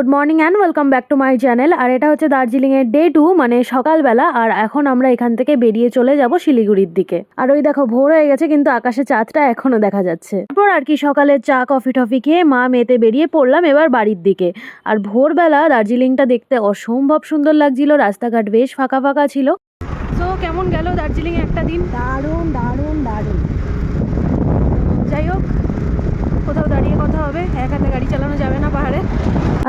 Good morning and welcome back to my channel. আর এটা হচ্ছে দার্জিলিংয়ের ডে 2, মানে সকালবেলা। আর এখন আমরা এখান থেকে বেরিয়ে চলে যাব শিলিগুড়ির দিকে। আর ওই দেখো ভোর হয়ে গেছে, কিন্তু আকাশে চাঁদটা এখনো দেখা যাচ্ছে। তারপর আর কি সকালে চা কফি টফি খেয়ে মা মেয়েতে বেরিয়ে পড়লাম এবার বাড়ির দিকে। আর ভোরবেলা দার্জিলিংটা দেখতে অসম্ভব সুন্দর লাগছিল, রাস্তাঘাট বেশ ফাঁকা ফাঁকা ছিল। তো কেমন গেল দার্জিলিং একটা দিন? দারুণ দারুণ দারুণ। যাই হোক, কোথাও দাঁড়িয়ে কথা হবে, এক হাতে গাড়ি চালানো যাবে না পাহাড়ে।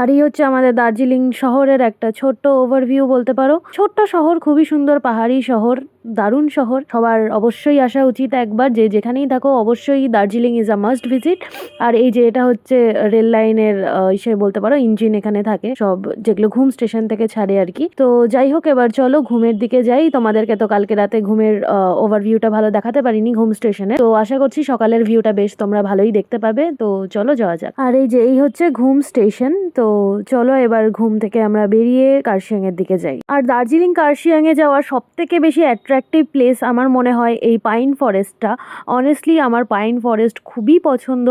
আর এই হচ্ছে আমাদের দার্জিলিং শহরের একটা ছোট্ট ওভারভিউ বলতে পারো। ছোট্ট শহর, খুবই সুন্দর পাহাড়ি শহর, দারুণ শহর। সবার অবশ্যই আসা উচিত একবার, যে যেখানেই থাকো অবশ্যই Darjeeling is a must visit. আর এই যে এটা হচ্ছে রেল লাইনের ইসে বলতে পারো, ইঞ্জিন এখানে থাকে সব, যেগুলো ঘুম স্টেশন থেকে ছাড়ে আর কি। তো যাই হোক, এবার চলো ঘুমের দিকে যাই। তোমাদেরকে তো কালকে রাতে ঘুমের ওভারভিউটা ভালো দেখাতে পারিনি ঘুম স্টেশনে, তো আশা করছি সকালের ভিউটা বেশ তোমরা ভালোই দেখতে পাবে। তো চলো যাওয়া যাক। আর এই যে এই হচ্ছে ঘুম স্টেশন। তো চলো এবার ঘুম থেকে আমরা বেরিয়ে কার্শিয়াং এর দিকে যাই। আর দার্জিলিং কার্শিয়াং এ যাওয়ার সব থেকে বেশি অ্যাট্রাকটিভ প্লেস আমার মনে হয় এই পাইন ফরেস্টটা। অনেস্টলি আমার পাইন ফরেস্ট খুবই পছন্দ।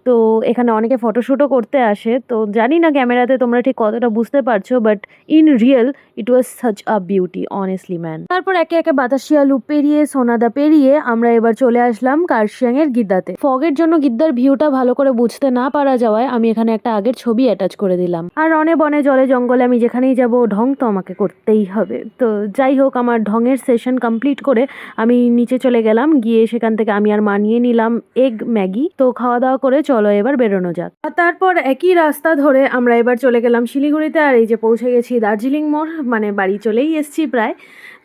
তো এখানে অনেকে ফটোশ্যুটও করতে আসে। তো জানি না ক্যামেরাতে তোমরা ঠিক কতটা বুঝতে পারছো, but in real it was such a beauty, honestly man. তারপর একে একে বাতাসিয়া লুপ পেরিয়ে সোনাদা পেরিয়ে আমরা এবার চলে আসলাম কার্শিয়াং এর গিদ্দাতে। ফগের জন্য গিদ্দার ভিউটা ভালো করে বুঝতে না পারা যাওয়ায় আমি এখানে একটা আগের ছবি অ্যাটাচ করে দিলাম। আর অনে বনে জলে জঙ্গলে আমি যেখানেই যাব ঢং তো আমাকে করতেই হবে। তো যাই হোক, আমার ঢঙের সেশন কমপ্লিট করে আমি নিচে চলে গেলাম। গিয়ে সেখান থেকে আমি আর মানিয়ে নিলাম এগ ম্যাগি। তো খাওয়া দাওয়া করে চলো এবার বেরোনো যাক। আর তারপর একই রাস্তা ধরে আমরা এবার চলে গেলাম শিলিগুড়িতে। আর এই যে পৌঁছে গেছি দার্জিলিং মোড়, মানে বাড়ি চলেই এসছি প্রায়।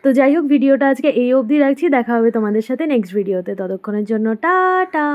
তো যাই হোক, ভিডিওটা আজকে এই অবধি রাখছি। দেখা হবে তোমাদের সাথে নেক্সট ভিডিওতে। ততক্ষণের জন্য টাটা।